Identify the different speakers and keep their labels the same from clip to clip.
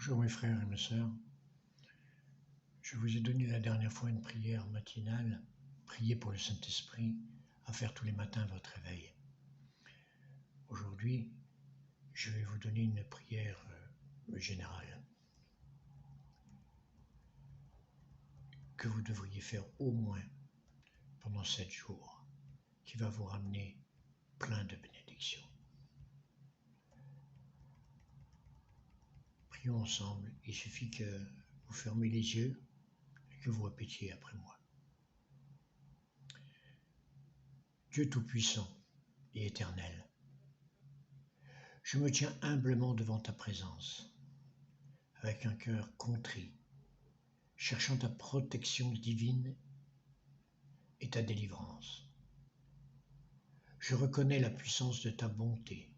Speaker 1: Bonjour mes frères et mes sœurs. Je vous ai donné la dernière fois une prière matinale, priez pour le Saint-Esprit, à faire tous les matins à votre réveil. Aujourd'hui, je vais vous donner une prière générale que vous devriez faire au moins pendant 7 jours, qui va vous ramener plein de bénédictions. Prions ensemble, il suffit que vous fermiez les yeux et que vous répétiez après moi. Dieu Tout-Puissant et Éternel, je me tiens humblement devant ta présence, avec un cœur contrit, cherchant ta protection divine et ta délivrance. Je reconnais la puissance de ta bonté,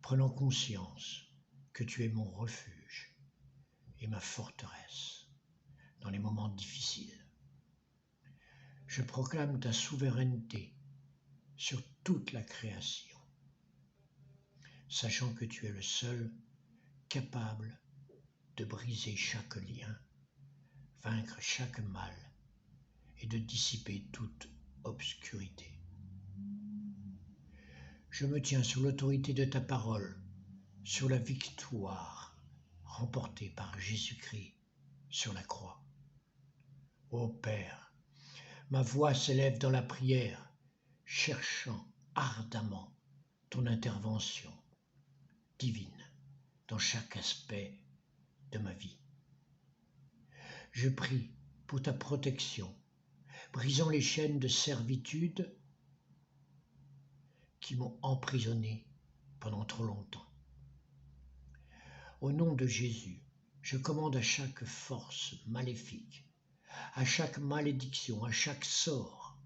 Speaker 1: prenant conscience que tu es mon refuge et ma forteresse dans les moments difficiles. Je proclame ta souveraineté sur toute la création, sachant que tu es le seul capable de briser chaque lien, vaincre chaque mal et de dissiper toute obscurité. Je me tiens sous l'autorité de ta parole, sur la victoire remportée par Jésus-Christ sur la croix. Ô Père, ma voix s'élève dans la prière, cherchant ardemment ton intervention divine dans chaque aspect de ma vie. Je prie pour ta protection, brisant les chaînes de servitude qui m'ont emprisonné pendant trop longtemps. Au nom de Jésus, je commande à chaque force maléfique, à chaque malédiction, à chaque sort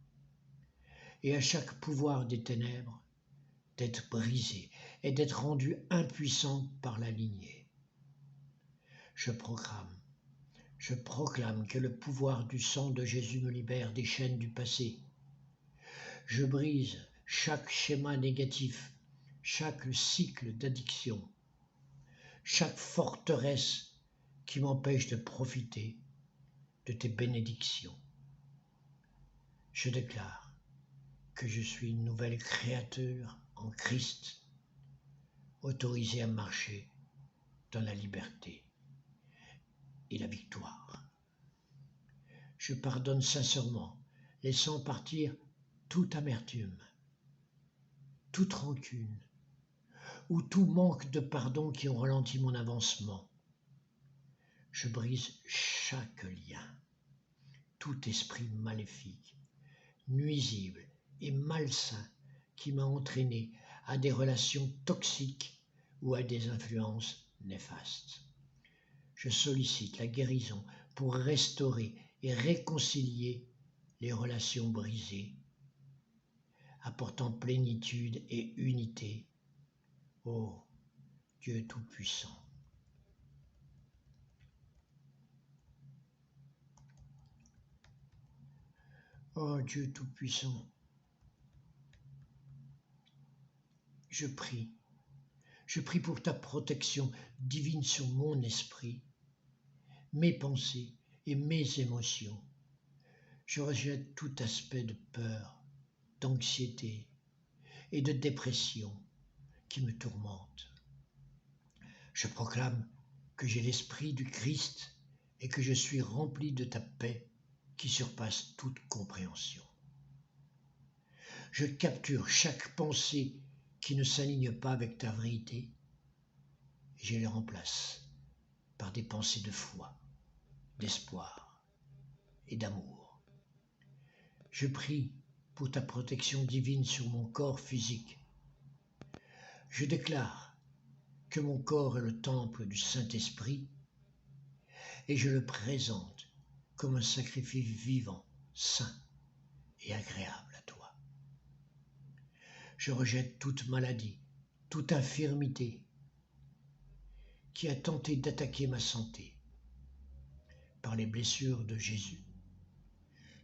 Speaker 1: et à chaque pouvoir des ténèbres d'être brisé et d'être rendu impuissant par la lignée. Je proclame que le pouvoir du sang de Jésus me libère des chaînes du passé. Je brise chaque schéma négatif, chaque cycle d'addiction, chaque forteresse qui m'empêche de profiter de tes bénédictions. Je déclare que je suis une nouvelle créature en Christ, autorisée à marcher dans la liberté et la victoire. Je pardonne sincèrement, laissant partir toute amertume, toute rancune ou tout manque de pardon qui ont ralenti mon avancement. Je brise chaque lien, tout esprit maléfique, nuisible et malsain qui m'a entraîné à des relations toxiques ou à des influences néfastes. Je sollicite la guérison pour restaurer et réconcilier les relations brisées, apportant plénitude et unité. Ô Dieu Tout-Puissant. Ô Dieu Tout-Puissant, je prie pour ta protection divine sur mon esprit, mes pensées et mes émotions. Je rejette tout aspect de peur, d'anxiété et de dépression qui me tourmente. Je proclame que j'ai l'esprit du Christ et que je suis rempli de ta paix qui surpasse toute compréhension. Je capture chaque pensée qui ne s'aligne pas avec ta vérité et je les remplace par des pensées de foi, d'espoir et d'amour. Je prie pour ta protection divine sur mon corps physique. Je déclare que mon corps est le temple du Saint-Esprit et je le présente comme un sacrifice vivant, saint et agréable à toi. Je rejette toute maladie, toute infirmité qui a tenté d'attaquer ma santé. Par les blessures de Jésus,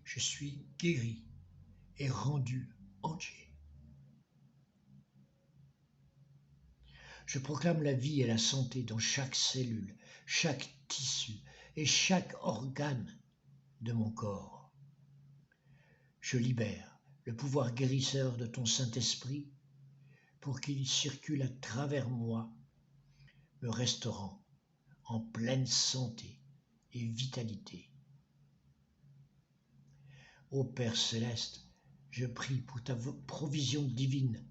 Speaker 1: je suis guéri et rendu entier. Je proclame la vie et la santé dans chaque cellule, chaque tissu et chaque organe de mon corps. Je libère le pouvoir guérisseur de ton Saint-Esprit pour qu'il circule à travers moi, me restaurant en pleine santé et vitalité. Ô Père céleste, je prie pour ta provision divine,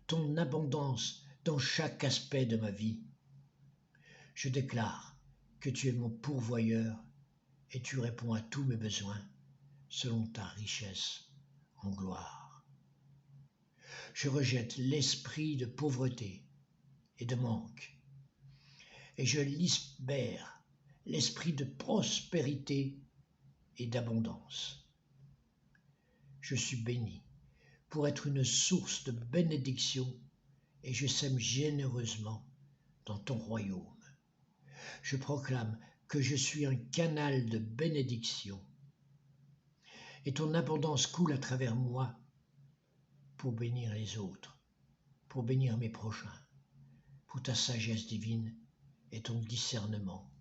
Speaker 1: ton abondance dans chaque aspect de ma vie. Je déclare que tu es mon pourvoyeur et tu réponds à tous mes besoins selon ta richesse en gloire. Je rejette l'esprit de pauvreté et de manque et je libère l'esprit de prospérité et d'abondance. Je suis béni pour être une source de bénédiction et je sème généreusement dans ton royaume. Je proclame que je suis un canal de bénédiction et ton abondance coule à travers moi pour bénir les autres, pour bénir mes prochains, pour ta sagesse divine et ton discernement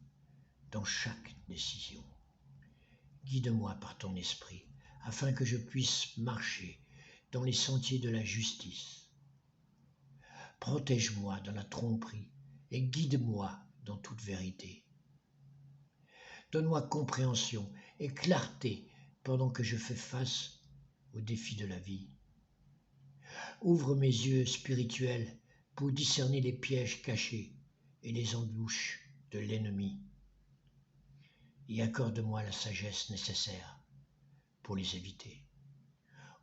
Speaker 1: dans chaque décision. Guide-moi par ton esprit afin que je puisse marcher dans les sentiers de la justice. Protège-moi dans la tromperie et guide-moi dans toute vérité. Donne-moi compréhension et clarté pendant que je fais face aux défis de la vie. Ouvre mes yeux spirituels pour discerner les pièges cachés et les embûches de l'ennemi. Et accorde-moi la sagesse nécessaire pour les éviter.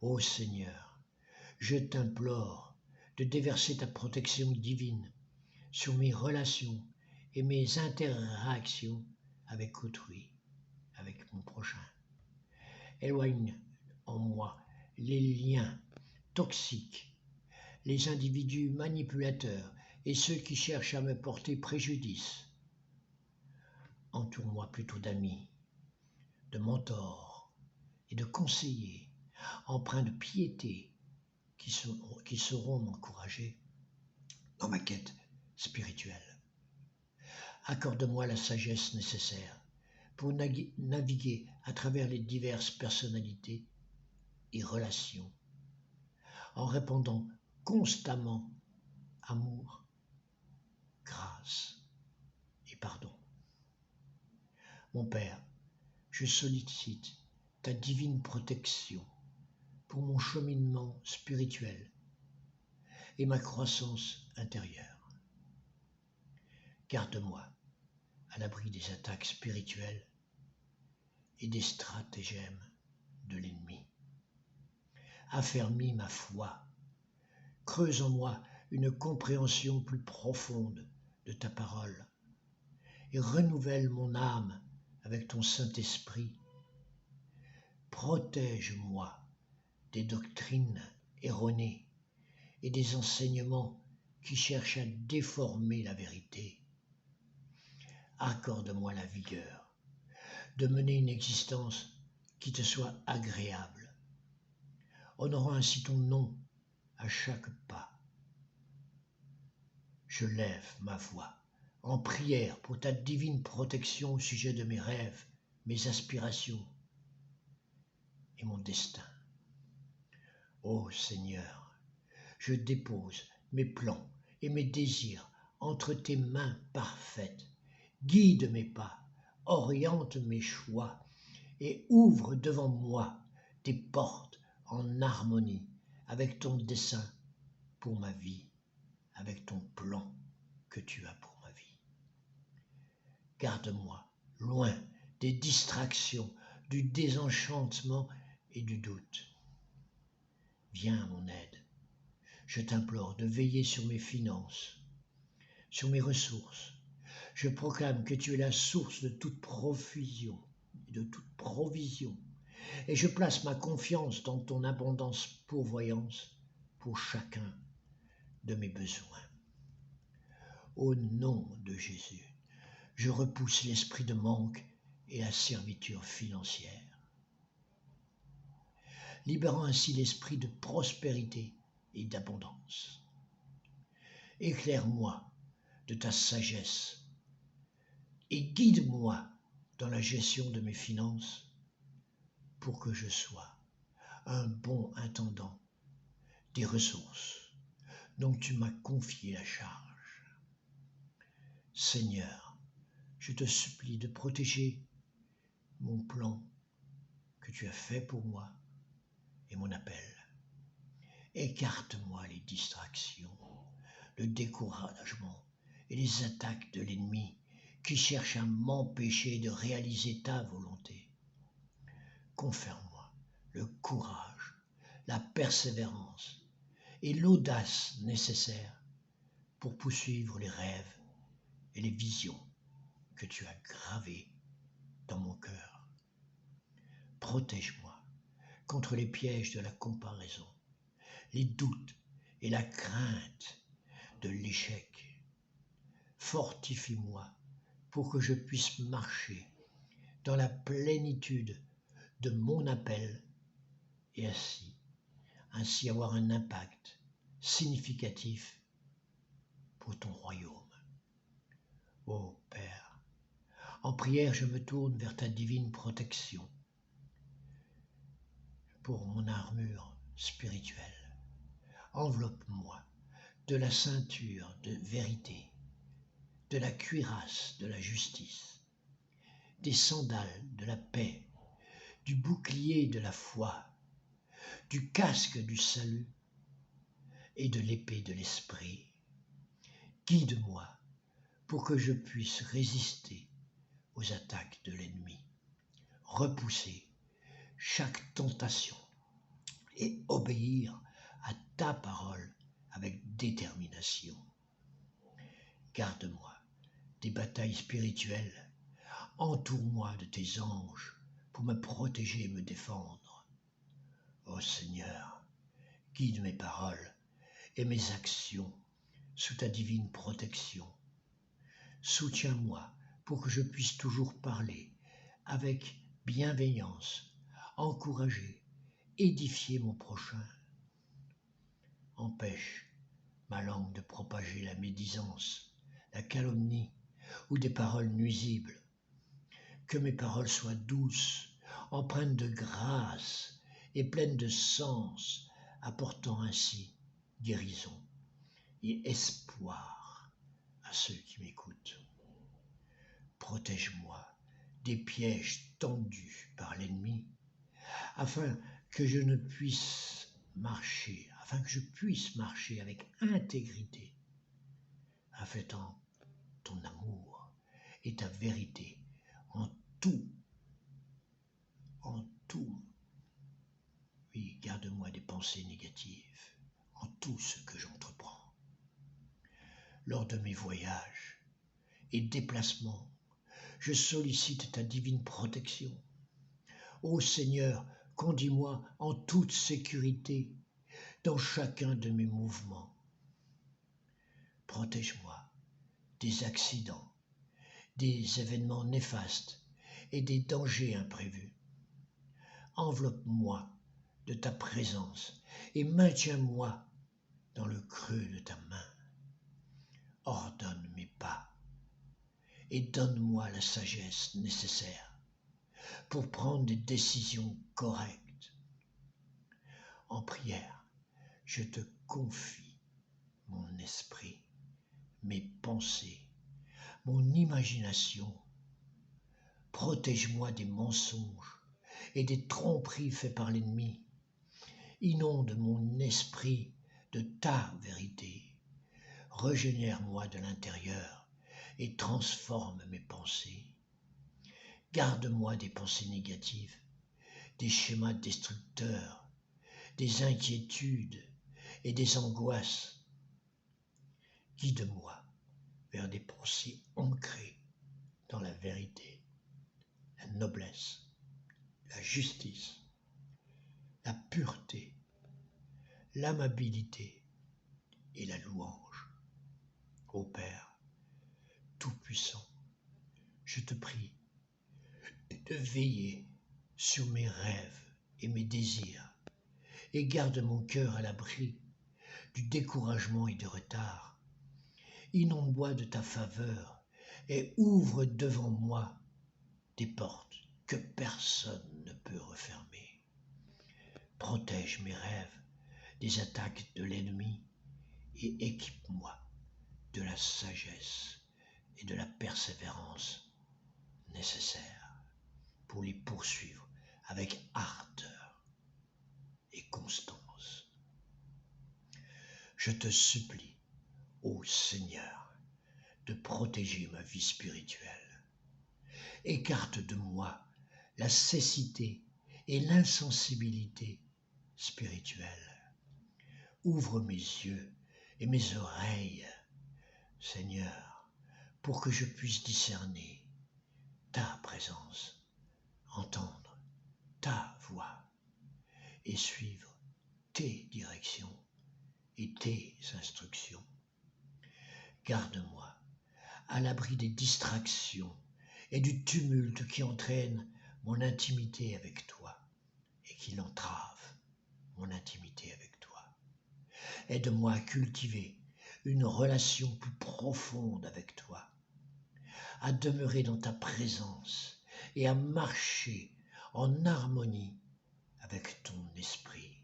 Speaker 1: Ô Seigneur, je t'implore de déverser ta protection divine sur mes relations et mes interactions avec autrui, avec mon prochain. Éloigne en moi les liens toxiques, les individus manipulateurs et ceux qui cherchent à me porter préjudice. Entoure-moi plutôt d'amis, de mentors et de conseillers empreints de piété qui sauront m'encourager dans ma quête spirituelle. Accorde-moi la sagesse nécessaire pour naviguer à travers les diverses personnalités et relations, en répandant constamment amour, grâce et pardon. Mon Père, je sollicite ta divine protection pour mon cheminement spirituel et ma croissance intérieure. Garde-moi à l'abri des attaques spirituelles et des stratagèmes de l'ennemi. Affermis ma foi, creuse en moi une compréhension plus profonde de ta parole et renouvelle mon âme avec ton Saint-Esprit. Protège-moi des doctrines erronées et des enseignements qui cherchent à déformer la vérité. Accorde-moi la vigueur de mener une existence qui te soit agréable, honorant ainsi ton nom à chaque pas. Je lève ma voix en prière pour ta divine protection au sujet de mes rêves, mes aspirations et mon destin. Ô Seigneur, je dépose mes plans et mes désirs entre tes mains parfaites. Guide mes pas, oriente mes choix et ouvre devant moi tes portes en harmonie avec ton dessein pour ma vie, avec ton plan que tu as pour ma vie. Garde-moi loin des distractions, du désenchantement et du doute. Viens à mon aide. Je t'implore de veiller sur mes finances, sur mes ressources. Je proclame que tu es la source de toute provision, et je place ma confiance dans ton abondance pourvoyance pour chacun de mes besoins. Au nom de Jésus, je repousse l'esprit de manque et la servitude financière, libérant ainsi l'esprit de prospérité et d'abondance. Éclaire-moi de ta sagesse et guide-moi dans la gestion de mes finances pour que je sois un bon intendant des ressources dont tu m'as confié la charge. Seigneur, je te supplie de protéger mon plan que tu as fait pour moi et mon appel. Écarte-moi les distractions, le découragement et les attaques de l'ennemi qui cherche à m'empêcher de réaliser ta volonté. Confère-moi le courage, la persévérance et l'audace nécessaires pour poursuivre les rêves et les visions que tu as gravées dans mon cœur. Protège-moi contre les pièges de la comparaison, les doutes et la crainte de l'échec. Fortifie-moi pour que je puisse marcher dans la plénitude de mon appel et ainsi avoir un impact significatif pour ton royaume. Ô Père, en prière, je me tourne vers ta divine protection pour mon armure spirituelle. Enveloppe-moi de la ceinture de vérité, de la cuirasse de la justice, des sandales de la paix, du bouclier de la foi, du casque du salut et de l'épée de l'esprit. Guide-moi pour que je puisse résister aux attaques de l'ennemi, repousser chaque tentation et obéir à ta parole avec détermination. Garde-moi des batailles spirituelles, entoure-moi de tes anges pour me protéger et me défendre. Ô Seigneur, guide mes paroles et mes actions sous ta divine protection. Soutiens-moi pour que je puisse toujours parler avec bienveillance, encourager, édifier mon prochain. Empêche ma langue de propager la médisance, la calomnie ou des paroles nuisibles. Que mes paroles soient douces, empreintes de grâce et pleines de sens, apportant ainsi guérison et espoir à ceux qui m'écoutent. Protège-moi des pièges tendus par l'ennemi, afin que je puisse marcher avec intégrité, affectant ton amour et ta vérité en tout. Oui, garde-moi des pensées négatives en tout ce que j'entreprends. Lors de mes voyages et déplacements, je sollicite ta divine protection. Ô Seigneur, conduis-moi en toute sécurité dans chacun de mes mouvements. Protège-moi des accidents, des événements néfastes et des dangers imprévus. Enveloppe-moi de ta présence et maintiens-moi dans le creux de ta main. Ordonne mes pas et donne-moi la sagesse nécessaire pour prendre des décisions correctes. En prière, je te confie mon esprit, mes pensées, mon imagination. Protège-moi des mensonges et des tromperies faites par l'ennemi. Inonde mon esprit de ta vérité. Régénère-moi de l'intérieur et transforme mes pensées. Garde-moi des pensées négatives, des schémas destructeurs, des inquiétudes et des angoisses. Guide-moi vers des pensées ancrées dans la vérité, la noblesse, la justice, la pureté, l'amabilité et la louange. Ô Père Tout-Puissant, je te prie de veiller sur mes rêves et mes désirs et garde mon cœur à l'abri du découragement et du retard. inonde-moi de ta faveur et ouvre devant moi des portes que personne ne peut refermer. Protège mes rêves des attaques de l'ennemi et équipe-moi de la sagesse et de la persévérance nécessaires pour les poursuivre avec ardeur et constance. Je te supplie, ô Seigneur, de protéger ma vie spirituelle. Écarte de moi la cécité et l'insensibilité spirituelle. Ouvre mes yeux et mes oreilles, Seigneur, pour que je puisse discerner ta présence, entendre ta voix et suivre tes directions et tes instructions. Garde-moi à l'abri des distractions et du tumulte qui entraîne mon intimité avec toi et qui l'entrave mon intimité avec toi. Aide-moi à cultiver une relation plus profonde avec toi, à demeurer dans ta présence et à marcher en harmonie avec ton esprit.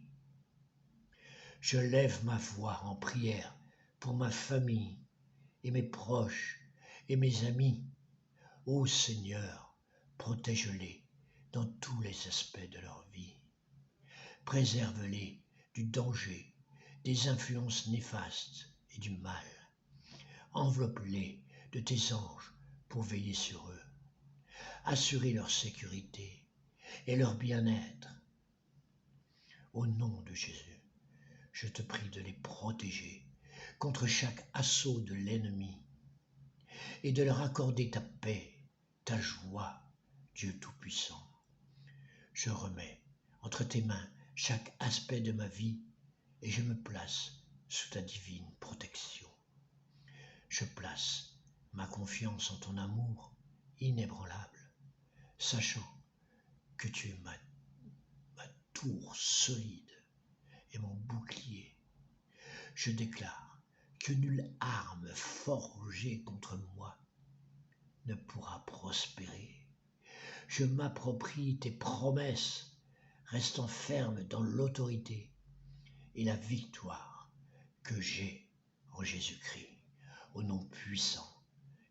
Speaker 1: Je lève ma voix en prière pour ma famille et mes proches et mes amis. Ô Seigneur, protège-les dans tous les aspects de leur vie. Préserve-les du danger, des influences néfastes et du mal. Enveloppe-les de tes anges pour veiller sur eux, assurer leur sécurité et leur bien-être. Au nom de Jésus, je te prie de les protéger contre chaque assaut de l'ennemi et de leur accorder ta paix, ta joie, Dieu Tout-Puissant. Je remets entre tes mains chaque aspect de ma vie et je me place sous ta divine protection. Je place ma confiance en ton amour inébranlable, sachant que tu es ma tour solide et mon bouclier. Je déclare que nulle arme forgée contre moi ne pourra prospérer. Je m'approprie tes promesses, restant ferme dans l'autorité et la victoire que j'ai en Jésus-Christ, au nom puissant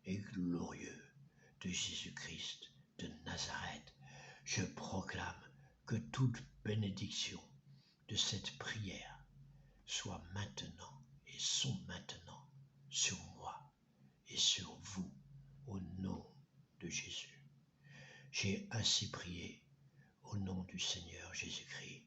Speaker 1: et glorieux de Jésus-Christ de Nazareth. Je proclame que toute bénédiction de cette prière soit maintenant et sont maintenant sur moi et sur vous, au nom de Jésus. J'ai ainsi prié au nom du Seigneur Jésus-Christ.